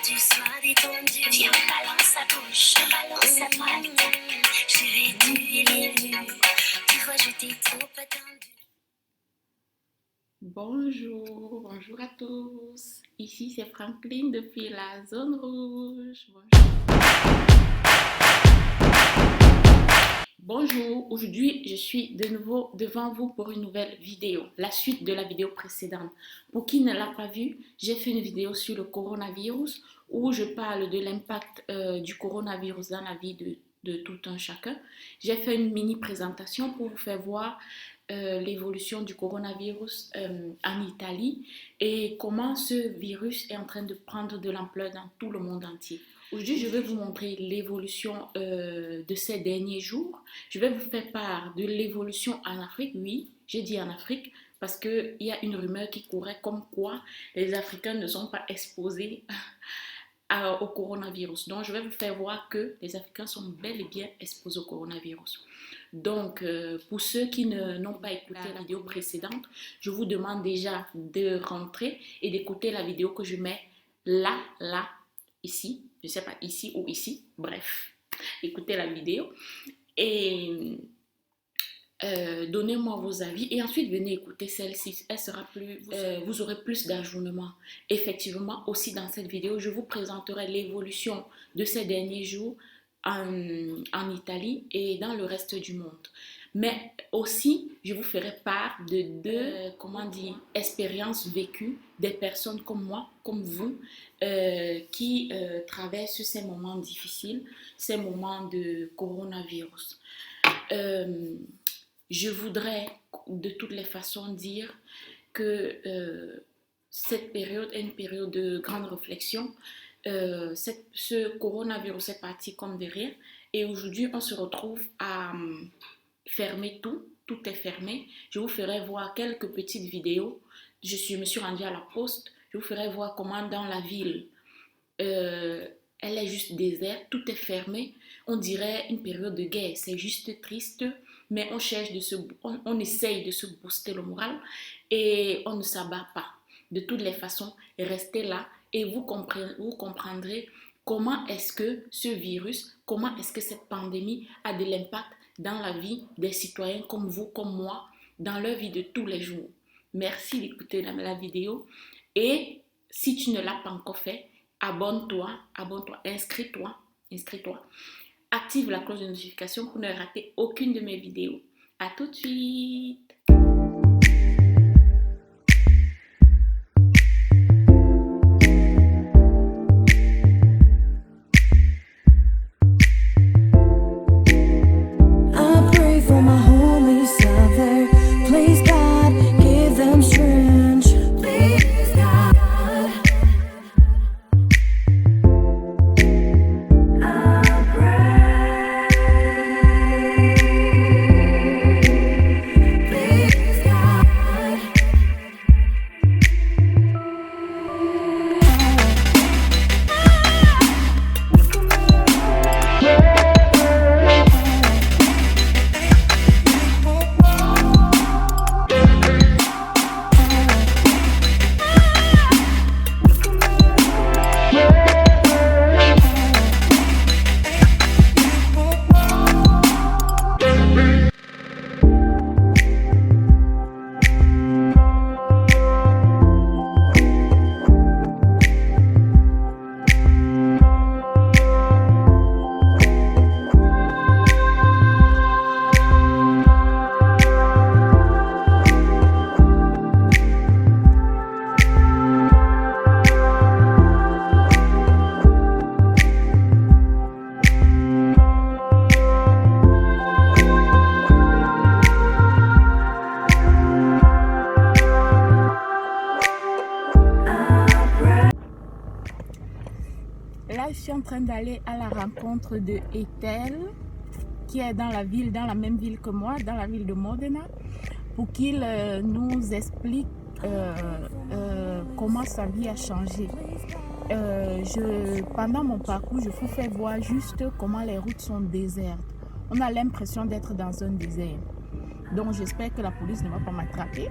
tu sois détendu. Viens, on balance sa bouche, on balance sa droite. Chérie, tu es bienvenue. Tu vois, je t'ai trop attendu. Bonjour à tous. Ici c'est Franklin depuis la zone rouge. Bonjour, aujourd'hui je suis de nouveau devant vous pour une nouvelle vidéo, la suite de la vidéo précédente. Pour qui ne l'a pas vue, j'ai fait une vidéo sur le coronavirus où je parle de l'impact du coronavirus dans la vie de tout un chacun. J'ai fait une mini présentation pour vous faire voir l'évolution du coronavirus en Italie et comment ce virus est en train de prendre de l'ampleur dans tout le monde entier. Aujourd'hui, je vais vous montrer l'évolution de ces derniers jours. Je vais vous faire part de l'évolution en Afrique. Oui, j'ai dit en Afrique parce qu'il y a une rumeur qui courait comme quoi les Africains ne sont pas exposés au coronavirus. Donc, je vais vous faire voir que les Africains sont bel et bien exposés au coronavirus. Donc, pour ceux qui n'ont pas écouté la vidéo précédente, je vous demande déjà de rentrer et d'écouter la vidéo que je mets là, ici. Je ne sais pas, ici ou ici. Bref, écoutez la vidéo et donnez-moi vos avis. Et ensuite, venez écouter celle-ci. Elle sera plus, vous aurez plus d'ajournements. Effectivement, aussi dans cette vidéo, je vous présenterai l'évolution de ces derniers jours en Italie et dans le reste du monde. Mais aussi, je vous ferai part de deux expériences vécues des personnes comme moi, comme vous, qui traversent ces moments difficiles, ces moments de coronavirus. Je voudrais de toutes les façons dire que cette période est une période de grande réflexion. Ce coronavirus est parti comme de rien et aujourd'hui on se retrouve à fermer tout est fermé. Je vous ferai voir quelques petites vidéos. Je me suis rendue à la poste, je vous ferai voir comment dans la ville elle est juste déserte, tout est fermé. On dirait une période de guerre, c'est juste triste, mais on cherche on essaye de se booster le moral et on ne s'abat pas. De toutes les façons, restez là et vous comprendrez comment est-ce que ce virus, comment est-ce que cette pandémie a de l'impact dans la vie des citoyens comme vous, comme moi, dans leur vie de tous les jours. Merci d'écouter la vidéo et si tu ne l'as pas encore fait, abonne-toi, inscris-toi. Active la cloche de notification pour ne rater aucune de mes vidéos. À tout de suite! Là, je suis en train d'aller à la rencontre de Ethel, qui est dans la même ville que moi, dans la ville de Modena, pour qu'il nous explique comment sa vie a changé. Pendant mon parcours, je vous fais voir juste comment les routes sont désertes. On a l'impression d'être dans un désert. Donc, j'espère que la police ne va pas m'attraper.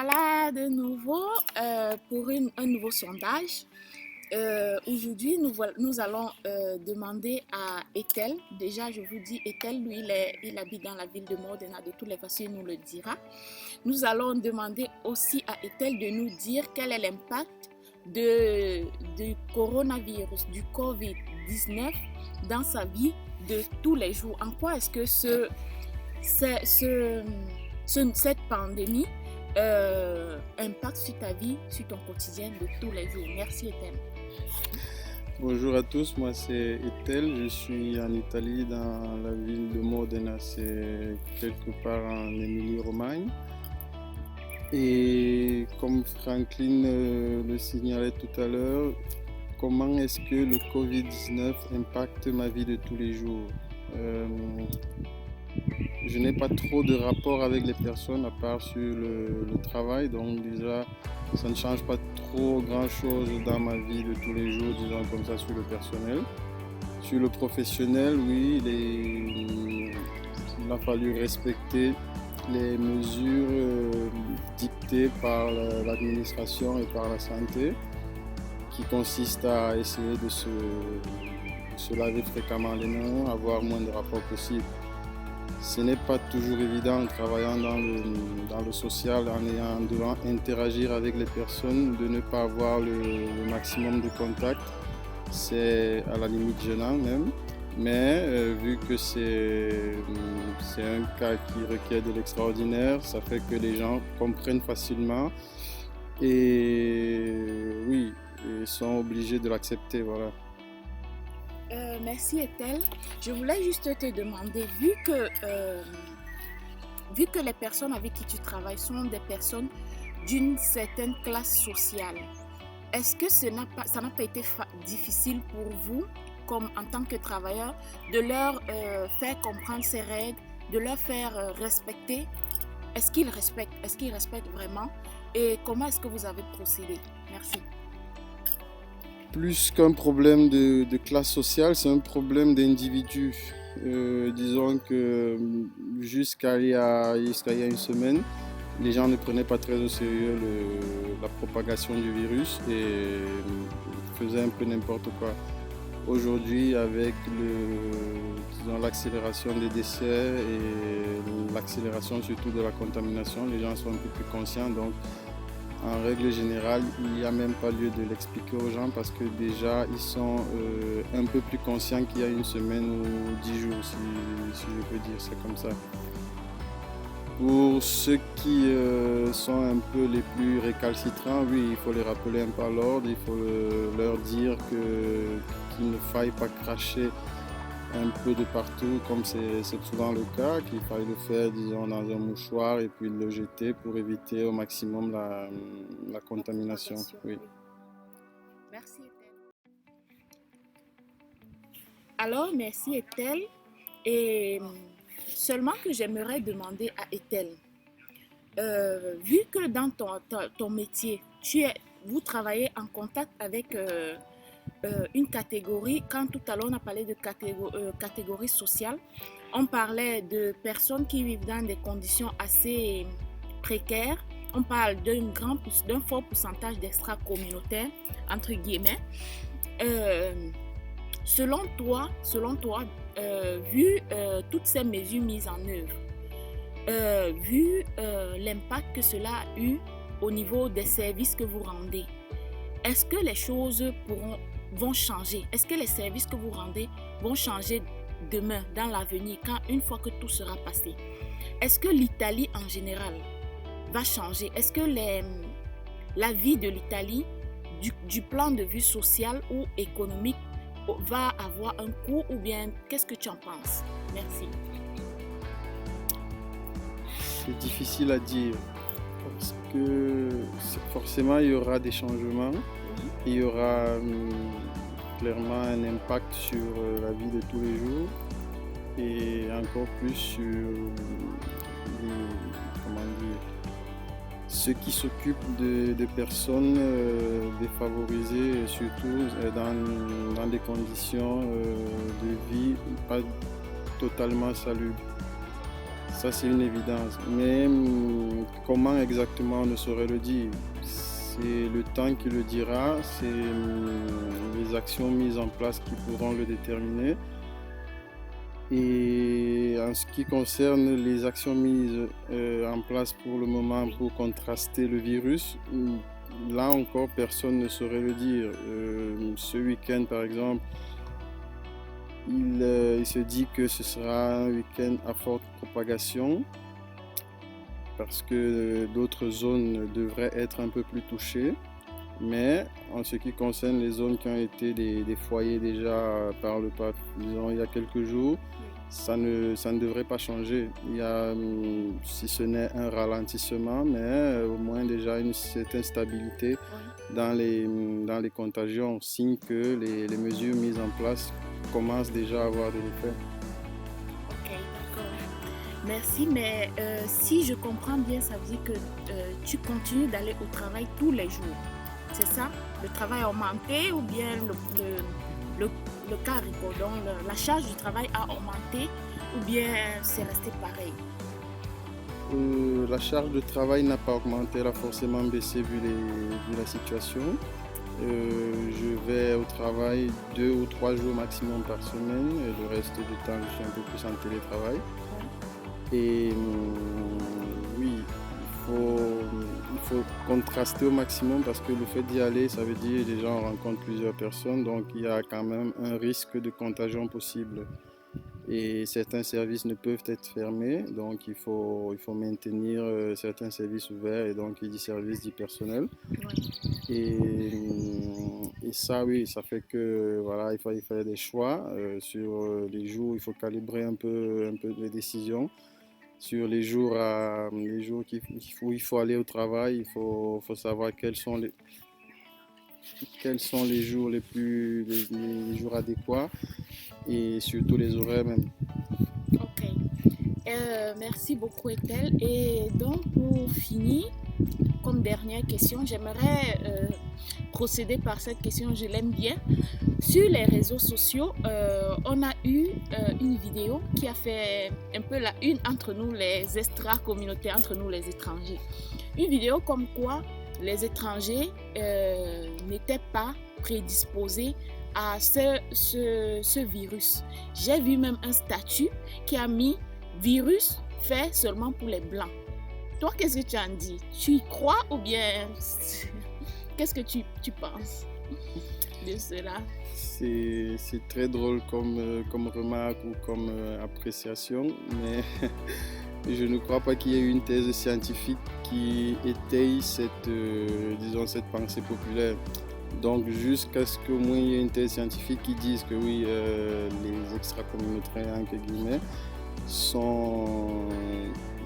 voilà de nouveau pour un nouveau sondage. Aujourd'hui, nous allons demander à Ethel. Déjà, je vous dis, Ethel, lui, il habite dans la ville de Modena. De toutes les façons, il nous le dira. Nous allons demander aussi à Ethel de nous dire quel est l'impact du coronavirus, du COVID-19 dans sa vie de tous les jours. En quoi est-ce que cette pandémie impacte sur ta vie, sur ton quotidien de tous les jours? Merci Ethel. Bonjour à tous, moi c'est Ethel, je suis en Italie dans la ville de Modena, c'est quelque part en Émilie-Romagne. Et comme Franklin le signalait tout à l'heure, comment est-ce que le Covid-19 impacte ma vie de tous les jours? Je n'ai pas trop de rapport avec les personnes à part sur le travail, donc déjà ça ne change pas trop grand-chose dans ma vie de tous les jours, disons comme ça, sur le personnel. Sur le professionnel, oui, il a fallu respecter les mesures dictées par l'administration et par la santé, qui consistent à essayer de se laver fréquemment les mains, avoir moins de rapports possible. Ce n'est pas toujours évident en travaillant dans le social, en devant interagir avec les personnes, de ne pas avoir le maximum de contacts. C'est à la limite gênant même. Mais vu que c'est un cas qui requiert de l'extraordinaire, ça fait que les gens comprennent facilement et oui, ils sont obligés de l'accepter. Voilà. Merci Ethel. Je voulais juste te demander, vu que les personnes avec qui tu travailles sont des personnes d'une certaine classe sociale, est-ce que ça n'a pas été difficile pour vous, comme en tant que travailleur, de leur faire comprendre ces règles, de leur faire respecter? Est-ce qu'ils respectent vraiment? Et comment est-ce que vous avez procédé? Merci. Plus qu'un problème de classe sociale, c'est un problème d'individu. Disons que jusqu'à il y a une semaine, les gens ne prenaient pas très au sérieux la propagation du virus et faisaient un peu n'importe quoi. Aujourd'hui, avec l'accélération des décès et l'accélération surtout de la contamination, les gens sont un peu plus conscients. Donc, en règle générale, il n'y a même pas lieu de l'expliquer aux gens parce que déjà, ils sont un peu plus conscients qu'il y a une semaine ou 10 jours, si je peux dire ça comme ça. Pour ceux qui sont un peu les plus récalcitrants, oui, il faut les rappeler un peu à l'ordre, il faut leur dire qu'il ne faille pas cracher un peu de partout, comme c'est souvent le cas, qu'il faille le faire, disons, dans un mouchoir et puis le jeter pour éviter au maximum la contamination. Oui. Merci Ethel. Alors, merci Ethel. Et seulement que j'aimerais demander à Ethel, vu que dans ton métier, vous travaillez en contact avec une catégorie, quand tout à l'heure on a parlé de catégorie sociale, on parlait de personnes qui vivent dans des conditions assez précaires, on parle d'un fort pourcentage d'extra-communautaires, entre guillemets. Selon toi, vu toutes ces mesures mises en œuvre, vu l'impact que cela a eu au niveau des services que vous rendez, est-ce que les choses vont changer? Est-ce que les services que vous rendez vont changer demain, dans l'avenir, une fois que tout sera passé? Est-ce que l'Italie en général va changer? Est-ce que la vie de l'Italie, du plan de vue social ou économique, va avoir un coût, ou bien qu'est-ce que tu en penses? Merci. C'est difficile à dire parce que forcément il y aura des changements, il y aura clairement un impact sur la vie de tous les jours et encore plus sur ceux qui s'occupent de personnes défavorisées, surtout dans des conditions de vie pas totalement salubres. Ça, c'est une évidence. Mais comment exactement, on ne saurait le dire. C'est le temps qui le dira, c'est les actions mises en place qui pourront le déterminer. Et en ce qui concerne les actions mises en place pour le moment pour contraster le virus, là encore, personne ne saurait le dire. Ce week-end, par exemple, il se dit que ce sera un week-end à forte propagation parce que d'autres zones devraient être un peu plus touchées. Mais en ce qui concerne les zones qui ont été des foyers déjà par le passé, disons il y a quelques jours, ça ne devrait pas changer. Il y a, si ce n'est un ralentissement, mais au moins déjà une certaine stabilité dans les contagions, signe que les mesures mises en place commencent déjà à avoir de l'effet. Ok, d'accord. Merci, mais si je comprends bien, ça veut dire que tu continues d'aller au travail tous les jours. C'est ça? Le travail a augmenté ou bien le caricot, donc la charge du travail a augmenté ou bien c'est resté pareil? La charge de travail n'a pas augmenté, elle a forcément baissé vu la situation. Je vais au travail 2 ou 3 jours maximum par semaine et le reste du temps je suis un peu plus en télétravail. Et oui, il faut contraster au maximum parce que le fait d'y aller, ça veut dire déjà on rencontre plusieurs personnes, donc il y a quand même un risque de contagion possible. Et certains services ne peuvent être fermés, donc il faut maintenir certains services ouverts, et donc il dit service dit personnel. Et ça, oui, ça fait que voilà, il faut faire des choix sur les jours, il faut calibrer un peu les décisions. Sur les jours où il faut aller au travail, il faut savoir quels sont les jours les jours adéquats et surtout les horaires même. Ok. Merci beaucoup Ethel. Et donc pour finir, comme dernière question, j'aimerais procéder par cette question, je l'aime bien. Sur les réseaux sociaux, on a eu une vidéo qui a fait un peu la une entre nous les extra-communautaires, entre nous les étrangers. Une vidéo comme quoi les étrangers n'étaient pas prédisposés à ce virus. J'ai vu même un statut qui a mis « virus fait seulement pour les blancs ». Toi, qu'est-ce que tu en dis? Tu y crois ou bien qu'est-ce que tu penses de cela? C'est très drôle comme remarque ou comme appréciation, mais je ne crois pas qu'il y ait une thèse scientifique qui étaye cette pensée populaire. Donc jusqu'à ce qu'au moins il y ait une thèse scientifique qui dise que oui, les extra-communautaires, entre guillemets, sont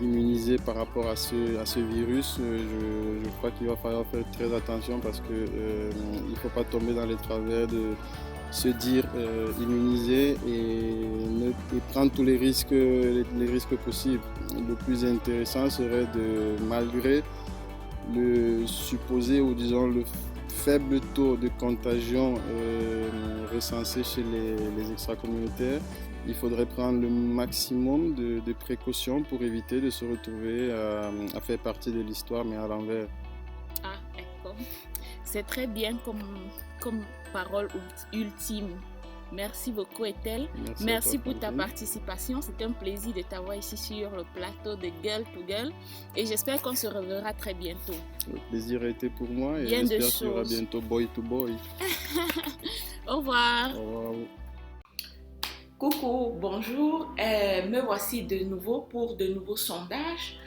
immunisés par rapport à ce virus, je crois qu'il va falloir faire très attention parce qu'il ne faut pas tomber dans les travers de se dire immunisé et prendre tous les risques possibles. Le plus intéressant serait malgré le supposé ou disons le faible taux de contagion recensé chez les extra-communautaires, il faudrait prendre le maximum de précautions pour éviter de se retrouver à faire partie de l'histoire, mais à l'envers. Ah, d'accord. C'est très bien comme parole ultime. Merci beaucoup, Ethel. Merci pour ta participation. C'est un plaisir de t'avoir ici sur le plateau de Girl to Girl. Et j'espère qu'on se reverra très bientôt. Le plaisir a été pour moi et j'espère qu'il y aura bientôt Boy to Boy. Au revoir. Au revoir. Coucou, bonjour. Me voici de nouveau pour de nouveaux sondages,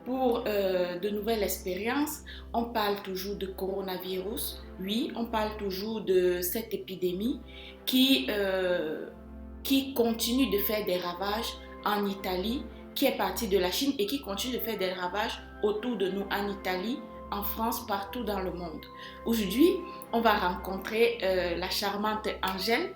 pour de nouvelles expériences. On parle toujours de coronavirus. Oui, on parle toujours de cette épidémie qui continue de faire des ravages en Italie, qui est partie de la Chine et qui continue de faire des ravages autour de nous en Italie, en France, partout dans le monde. Aujourd'hui, on va rencontrer la charmante Angèle,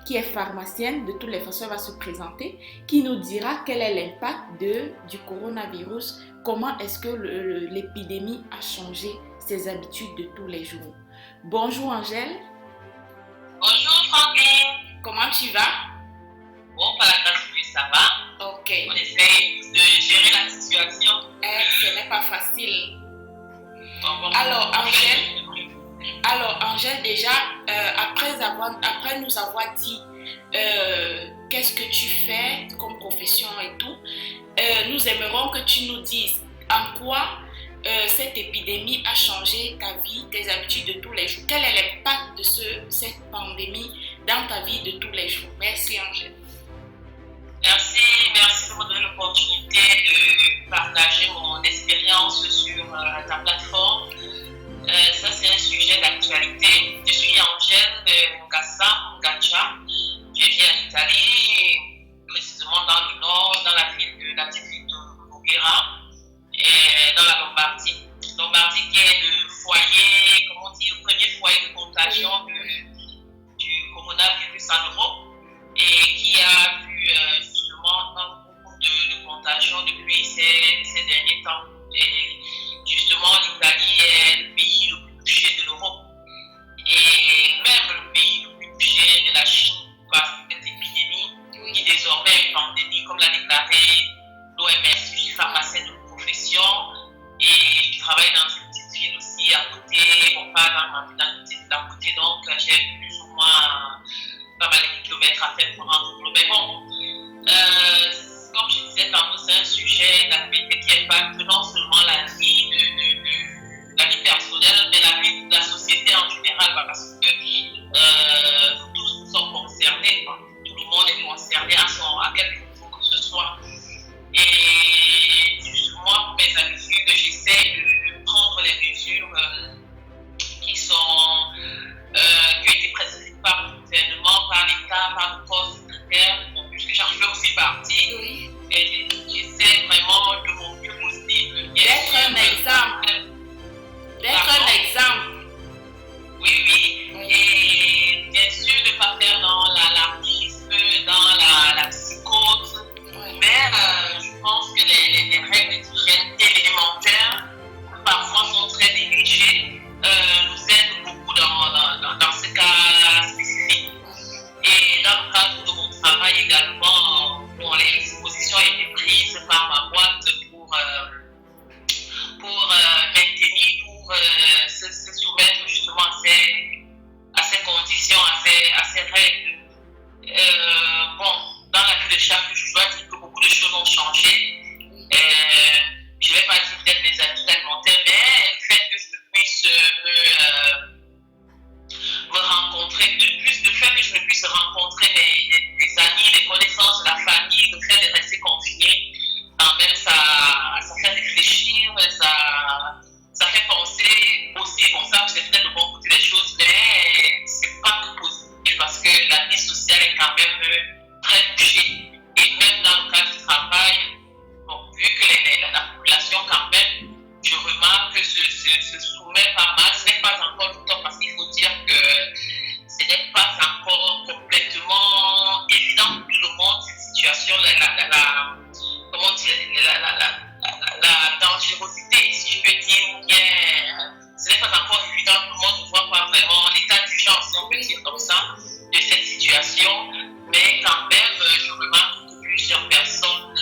qui est pharmacienne. De toutes les façons, elle va se présenter, qui nous dira quel est l'impact du coronavirus, comment est-ce que l'épidémie a changé ses habitudes de tous les jours. Bonjour Angèle. Bonjour Franklin. Comment tu vas? Bon, par la grâce de Dieu, ça va. Ok. On essaye de gérer facile. Bon, Alors, Angèle, déjà, après nous avoir dit qu'est-ce que tu fais comme profession et tout, nous aimerons que tu nous dises en quoi cette épidémie a changé ta vie, tes habitudes de tous les jours. Quel est l'impact de cette pandémie dans ta vie de tous les jours? Merci, Angèle. Merci de me donner l'opportunité de partager mon expérience sur ta plateforme. Ça, c'est un sujet d'actualité. Je suis Angèle Ngassa. Je vis en Italie, précisément dans le nord, dans la petite ville de Voghera, dans la Lombardie. Lombardie qui est le premier foyer de contagion du coronavirus en Europe et qui a vu justement beaucoup de contagions depuis ces derniers temps. Et justement, l'Italie est le pays le plus touché de l'Europe et même le pays le plus touché de la Chine par cette épidémie qui désormais est une pandémie, comme l'a déclaré l'OMS. Je suis pharmacien de profession et je travaille dans une petite ville aussi à côté, pas dans une petite ville à côté, donc j'ai plus ou moins pas mal de kilomètres à faire pour rendre au mais bon, comme je disais tantôt, c'est un sujet d'actualité qui impacte non seulement la vie personnelle, mais la vie de la société en général, parce que tous sont concernés, tout le monde est concerné à quelque niveau que ce soit. Et justement, pour mes habitudes, j'essaie de prendre les mesures qui ont été prescrites par le gouvernement, par l'État, par le corps sanitaire, puisque j'en fais aussi partie. Oui. Et j'essaie vraiment de mon mieux possible D'être un exemple. Oui. Et bien sûr, de ne pas faire dans l'alarmisme, dans la psychose. Mais je pense que les règles d'hygiène élémentaires, parfois sont très négligées, nous aident beaucoup dans ce cas spécifique. Et dans le cadre de mon travail également, les dispositions ont été prises par ma boîte pour maintenir, pour se soumettre justement à ces conditions, à ces règles. Dans la vie de chaque jour, je dois dire que beaucoup de choses ont changé. Je ne vais pas dire peut-être mes habitudes alimentaires, mais le fait que je puisse me rencontrer, le fait que je ne puisse rencontrer mes amis, les connaissances de la famille, le fait de rester confiné, quand même, ça fait réfléchir, ça fait penser aussi, ça c'est peut-être le bon côté des choses, mais c'est pas que positif parce que la vie sociale est quand même très touchée. Et même dans le cadre du travail, vu que la population quand même, je remarque que se soumet pas mal, ce n'est pas encore le temps parce qu'il faut dire que ce n'est pas encore complètement évident pour tout le monde cette situation, la dangerosité, si je peux dire, ou bien ce n'est pas encore évident, tout le monde ne voit pas vraiment l'état d'urgence, si on peut dire comme ça, de cette situation, mais quand même, je remarque que plusieurs personnes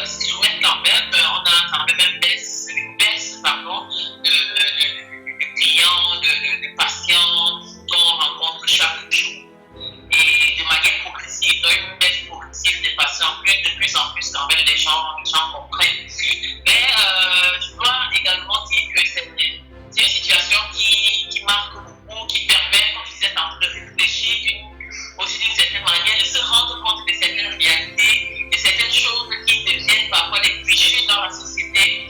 se soumettent quand même, on a quand même une baisse de clients, de patients qu'on rencontre chaque jour. Et de manière progressive, une baisse progressive des patients, de plus en plus quand même les gens comprennent. Mais je dois également dire que c'est une situation qui marque beaucoup, qui permet, comme je disais tantôt, de réfléchir aussi d'une certaine manière, de se rendre compte de certaines réalités, de certaines choses qui deviennent parfois des clichés dans la société,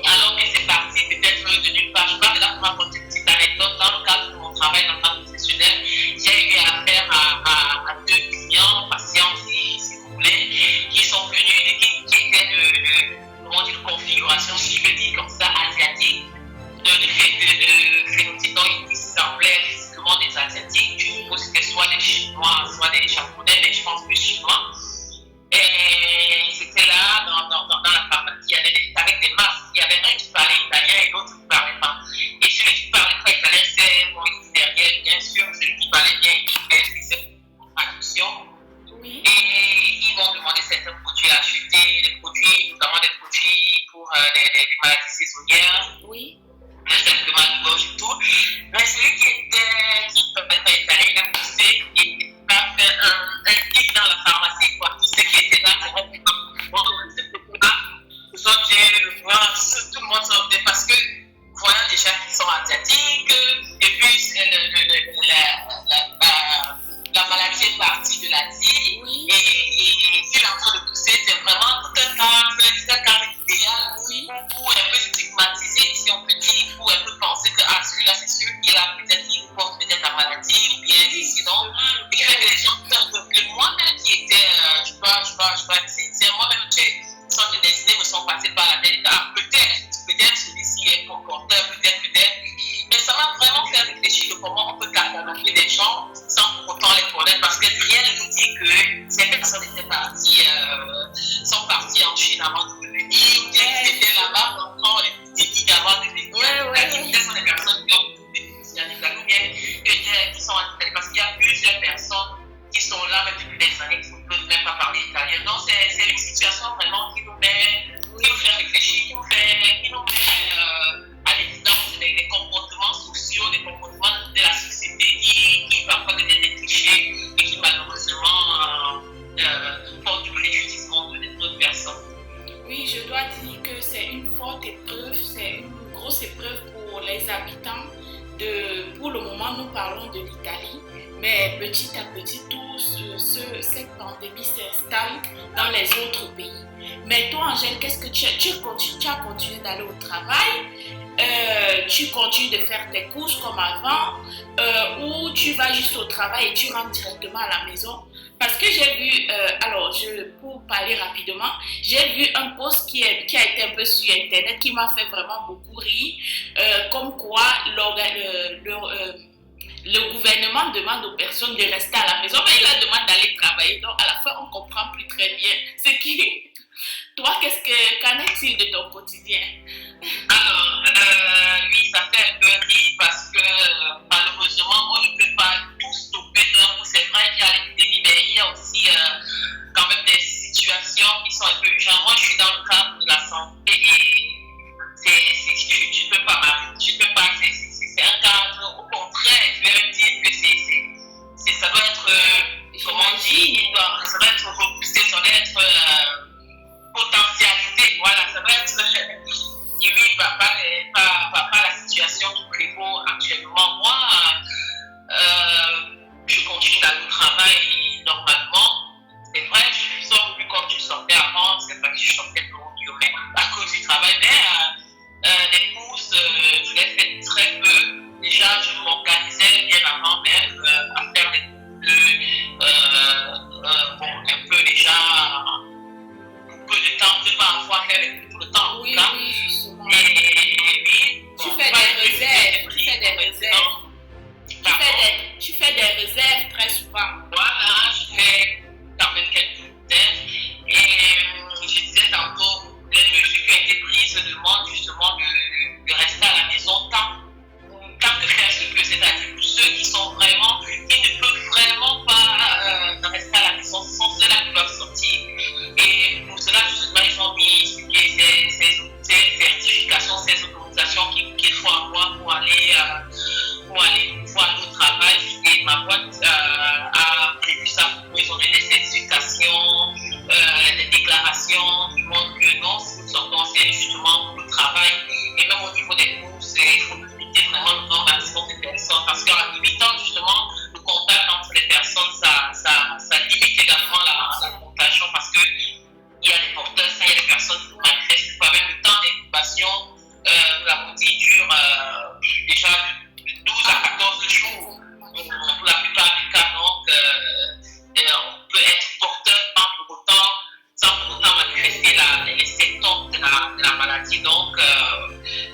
alors que c'est parti peut-être de nulle part. Je parle de là pour raconter une petite anecdote. Dans le cadre de mon travail dans le cadre professionnel, j'ai eu affaire à deux clients, patients, si vous voulez, qui sont venus, qui étaient de configuration, si je peux dire comme ça, asiatique, de phénotypes qui semblaient physiquement des asiatiques. Je suppose que c'était soit des Chinois, soit des Japonais, mais je pense que Chinois. Et c'était là, dans la pharmacie, avec des masques. Il y avait un qui parlait italien et l'autre qui ne parlait pas. Et celui qui ne parlait pas italien, c'est mon derrière, bien sûr. Celui qui parlait bien, il faisait traduction. Oui. Et ils m'ont demandé certains produits à acheter, des produits, notamment des produits pour des maladies saisonnières, Oui. simplement de gorge et tout. Mais celui qui est allé, il a poussé et il a fait un kit dans la pharmacie, quoi. Tout ce qui était là, les autres viennent voir, tout le monde s'en fait parce que voyant déjà qu'ils sont asiatiques, et puis la maladie est partie de l'Asie, Oui. et s'il est en train de pousser, c'est vraiment tout un cas idéal Oui. pour un peu stigmatiser, si on peut dire, pour un peu penser que celui-là c'est sûr qu'il a peut-être, il porte peut-être la maladie, ou bien sinon, et que les gens, que moi-même qui était, je sais pas, c'est moi-même, sans me dessiner, me sont passés par la tête, peut-être celui-ci est porteur, peut-être, mais ça m'a vraiment fait réfléchir de comment on peut cataloguer des gens sans pour autant les connaître, parce que rien ne nous dit que ces personnes sont parties en Chine avant de revenir, ou bien qu'ils étaient là-bas pendant l'épidémie avant de venir. Ce sont des personnes qui ont qui sont en Italie, parce qu'il y a plusieurs personnes qui sont là même depuis des années qui ne peuvent même pas parler italien. Donc c'est une situation vraiment qui nous fait réfléchir, qui nous met à l'évidence des comportements sociaux, des comportements de la société qui parfois deviennent des clichés et qui malheureusement portent du préjudice contre d'autres personnes. Oui, je dois dire que c'est une forte épreuve, c'est une grosse épreuve pour les habitants. Pour le moment, nous parlons de l'Italie, mais petit à petit, cette pandémie s'installe dans les autres pays. Mais toi, Angèle, qu'est-ce que tu as continué d'aller au travail, tu continues de faire tes courses comme avant, ou tu vas juste au travail et tu rentres directement à la maison? Parce que j'ai vu, pour parler rapidement, j'ai vu un post qui a été un peu sur Internet qui m'a fait vraiment beaucoup rire, comme quoi le gouvernement demande aux personnes de rester à la maison, mais il leur demande d'aller travailler. Donc, à la fin, on ne comprend plus très bien ce qui... Toi, qu'en est-il de ton quotidien? Alors, oui, ça fait un peu rire parce que malheureusement, on ne peut pas tout stopper. Donc, c'est vrai qu'il y a l'épidémie, mais il y a aussi quand même des situations qui sont un peu urgentes. Moi, je suis dans le cadre de la santé et je ne peux pas m'arrêter. C'est un cadre, au contraire, je vais même dire que ça doit être, comment dire, ça doit être repoussé, ça doit être potentialisé. Voilà, ça doit être. Et oui, papa, la situation qui prévaut actuellement. Moi, je continue d'aller au travail normalement. C'est vrai, je sors plus comme je sortais avant. C'est pas que je sortais de longue durée à cause du travail, mais les courses, je les fais très peu. Déjà, je m'organisais bien avant même à faire des un peu déjà pour peu de temps, je ne vais pas avoir faire tout le temps. Oui, justement. Et oui, tu fais des réserves. Tu fais des réserves très souvent. Voilà, je fais quand même quelques réserves. Et je disais tantôt, les mesures qui ont été prises demandent justement de rester à la maison tant de faire ce que, c'est-à-dire pour ceux qui ne peuvent vraiment pas rester à la maison, sans cela qui doivent sortir. Et pour cela, justement, ils ont mis ces certifications, ces autorisations qu'il faut avoir pour aller voir au travail. Et ma boîte a prévu ça. Ils ont donné des certifications, des déclarations qui montrent que non, si nous sortons, c'est justement pour le travail. Et même au niveau des courses, il faut limiter vraiment le nombre maximum de personnes. Parce qu'en limitant justement le contact entre les personnes, ça limite également la contagion. Parce que il y a des porteurs, il y a des personnes qui manifestent pas même le temps d'incubation. La maladie dure déjà de 12 à 14 jours pour la plupart des cas. Donc, on peut être porteur sans pour autant manifester les symptômes de la maladie. Donc,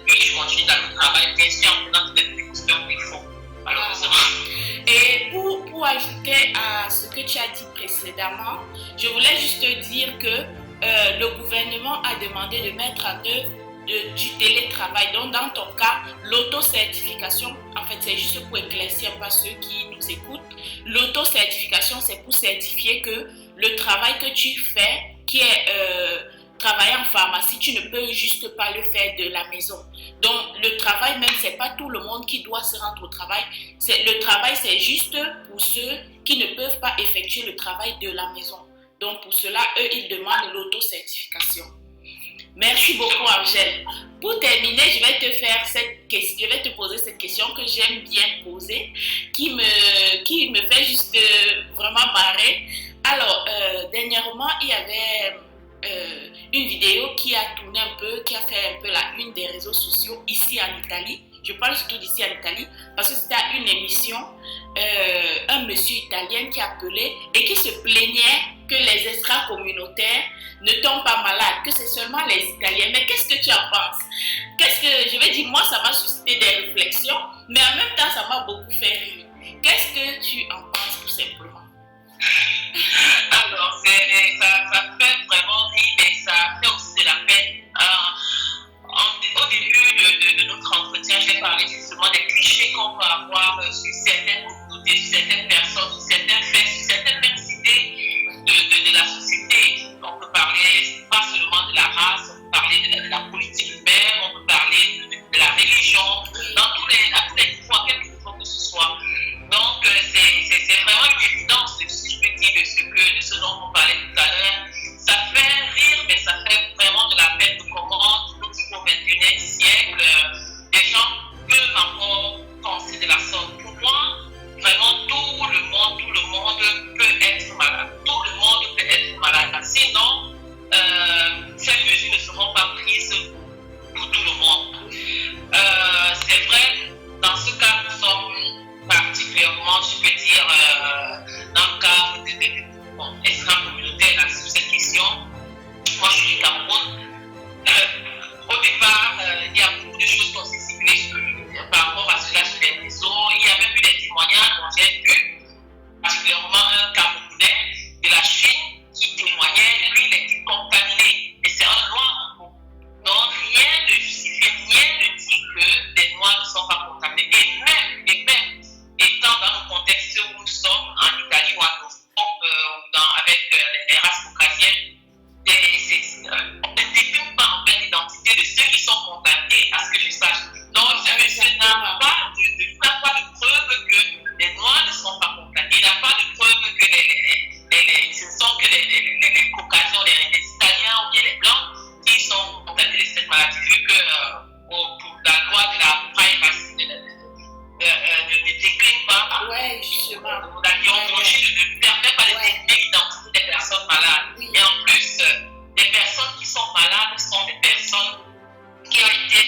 oui, je continue dans le travail, bien sûr, en prenant toutes les précautions qu'il faut, malheureusement. Et pour ajouter à ce que tu as dit précédemment, je voulais juste te dire que le gouvernement a demandé de mettre en œuvre du télétravail. Donc, dans ton cas, l'auto-certification, en fait, c'est juste pour éclaircir par ceux qui nous écoutent. L'auto-certification, c'est pour certifier que le travail que tu fais, qui travailler en pharmacie, tu ne peux juste pas le faire de la maison. Donc, le travail même, c'est pas tout le monde qui doit se rendre au travail. Le travail, c'est juste pour ceux qui ne peuvent pas effectuer le travail de la maison. Donc, pour cela, eux, ils demandent l'auto-certification. Merci beaucoup, Angèle. Pour terminer, je vais te poser cette question que j'aime bien poser, qui me fait juste vraiment marrer. Alors, dernièrement, il y avait une vidéo qui a tourné un peu, qui a fait un peu la une des réseaux sociaux ici en Italie. Je parle surtout d'ici en Italie parce que c'était à une émission, un monsieur italien qui appelait et qui se plaignait que les extra-communautaires ne tombent pas malades, que c'est seulement les Italiens. Mais qu'est-ce que tu en penses? Je vais dire, moi, ça m'a suscité des réflexions, mais en même temps, ça m'a beaucoup fait rire. Qu'est-ce que tu en penses tout simplement? Alors, ça fait vraiment rire et ça fait aussi de la peine. Au début de notre entretien, j'ai parlé justement des clichés qu'on peut avoir sur certaines communautés, sur certaines personnes, sur certains faits, sur certaines idées de la société. On peut parler pas seulement de la race, on peut parler de la politique humaine, on peut parler de la religion, dans tous les niveaux, à quel niveau que ce soit. Donc, c'est vraiment une évidence, si je peux dire, de ce dont on parlait tout à l'heure. Ça fait rire, mais ça fait vraiment de la peine de comment, au XXIe siècle, des gens peuvent encore penser de la sorte. Pour moi, vraiment, tout le monde peut être malade. Tout le monde peut être malade. Sinon, ces mesures ne seront pas prises pour tout le monde. C'est vrai, dans ce cas, nous sommes particulièrement, je peux dire, dans le cadre des extra-communautaires là, sur cette question. Moi, je suis du Cameroun. Au départ, il y a beaucoup de choses qu'on s'est ciblées par rapport à cela sur les réseaux. Il y a même eu des témoignages dont j'ai vu, particulièrement un Camerounais de la Chine qui témoignait, lui, il était contaminé. Et c'est un noir. Donc, rien ne justifie, rien ne dit que les noirs ne sont pas contaminés. Et même étant dans le contexte où nous sommes, en Italie ou en Europe, avec les races caucasiennes, on ne définit pas en fait l'identité de ceux qui sont contaminés, à ce que je sache. Donc, ce monsieur n'a pas de preuve que les Noirs ne sont pas contaminés. Il n'a pas de preuve que ce ne sont que les Caucasiens, les Italiens ou bien les Blancs qui sont contaminés de cette maladie, vu que pour la loi de la privacy ne décline pas la déontologie ne permet pas de définir l'identité des personnes malades. Et en plus, les personnes qui sont malades sont des personnes qui ont été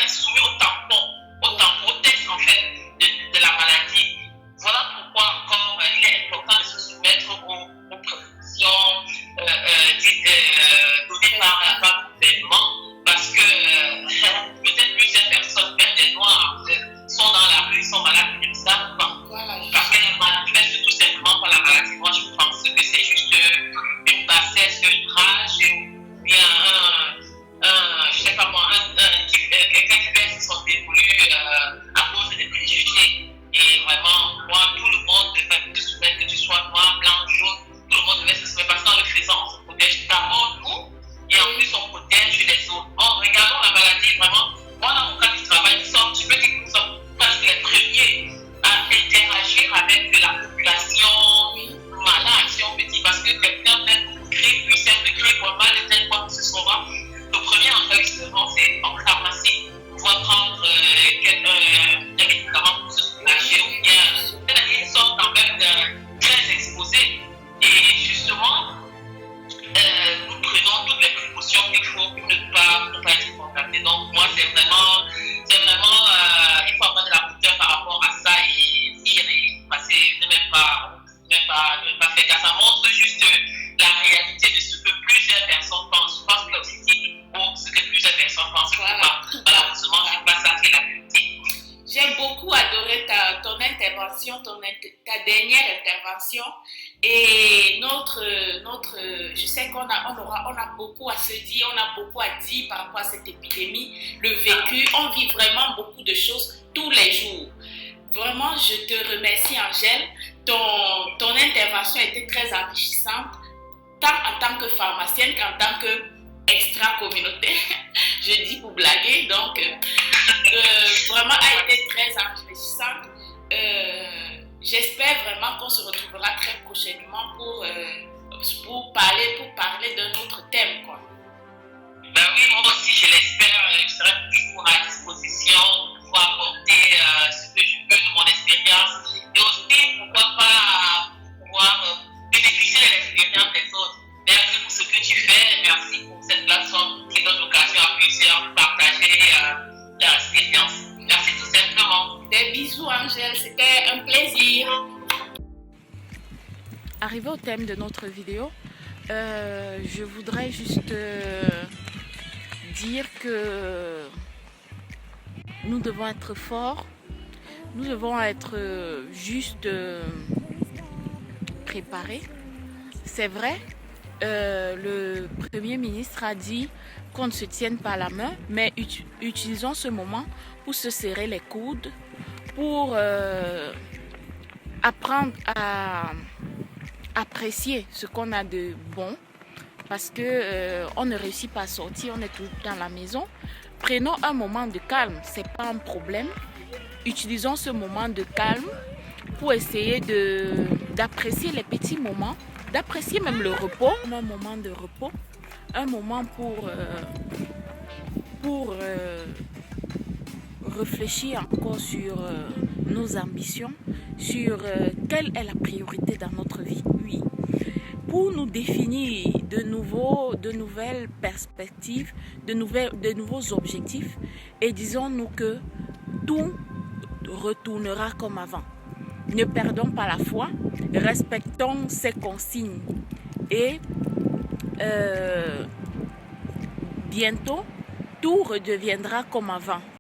soumises au test en fait de la maladie. Voilà pourquoi encore il est important de se soumettre aux précautions données par le gouvernement, parce que peut-être plusieurs personnes, même des Noirs, sont dans la rue, sont malades, ils ne savent pas. Parce qu'elles manifestent tout simplement par la maladie. Moi, je pense que c'est juste une bassesse, une rage, ou bien je sais pas moi, quelqu'un qui perd son dévolu à cause des préjugés. Et vraiment, moi, tout le monde devait se soumettre, que tu sois noir, blanc, jaune, tout le monde devait se soumettre, parce qu'en le faisant, on se protège d'abord nous, et en plus on protège les autres. En regardant la maladie, vraiment, moi, dans mon cas du travail, je peux dire que nous sommes presque les premiers à interagir avec la population malade, si on peut dire, parce que quelqu'un fait une grippe, puis c'est une grippe, mal de tête, quoi que ce soit. Le premier enregistrement, c'est en pharmacie. On va prendre un médicament pour se soulager, ou bien ils sont quand même très exposés. Et justement, nous prenons toutes les précautions qu'il faut pour ne pas être contaminé. Donc, moi, c'est vraiment il faut avoir de la hauteur par rapport à ça et passer, ne même pas faire gaffe. Ça montre juste la réalité de ce que plusieurs personnes pensent. Je pense que aussi ce que plusieurs personnes pensent. Malheureusement, je ne sais pas ça, c'est la vérité. J'ai beaucoup adoré ton intervention, ta dernière intervention. Et je sais qu'on a beaucoup à se dire, on a beaucoup à dire par rapport à cette épidémie, le vécu. On vit vraiment beaucoup de choses tous les jours. Vraiment, je te remercie, Angèle. Ton intervention était très enrichissante, tant en tant que pharmacienne qu'en tant que extra-communautaire, je dis pour blaguer, donc vraiment a été très enrichissante. J'espère vraiment qu'on se retrouvera très prochainement pour parler d'un autre thème, quoi. Ben oui, moi aussi je l'espère, je serai toujours à disposition pour pouvoir apporter ce que je peux de mon expérience et aussi pourquoi pas pouvoir bénéficier de l'expérience des autres. Merci pour ce que tu fais, merci pour cette plateforme qui donne l'occasion à plusieurs de partager leur expérience. Merci tout simplement. Des bisous Angèle, c'était un plaisir. Arrivé au thème de notre vidéo, je voudrais juste dire que nous devons être forts, nous devons être juste préparés. C'est vrai, le Premier ministre a dit qu'on ne se tienne pas la main, mais utilisons ce moment pour se serrer les coudes, pour apprendre à apprécier ce qu'on a de bon, parce que on ne réussit pas à sortir, on est tout dans la maison. Prenons un moment de calme, c'est pas un problème. Utilisons ce moment de calme pour essayer d'apprécier les petits moments, d'apprécier même le repos, un moment de repos, un moment pour réfléchir encore sur nos ambitions, sur quelle est la priorité dans notre vie, oui, pour nous définir de nouvelles perspectives, de nouveaux objectifs, et disons-nous que tout retournera comme avant. Ne perdons pas la foi, respectons ces consignes et bientôt tout redeviendra comme avant.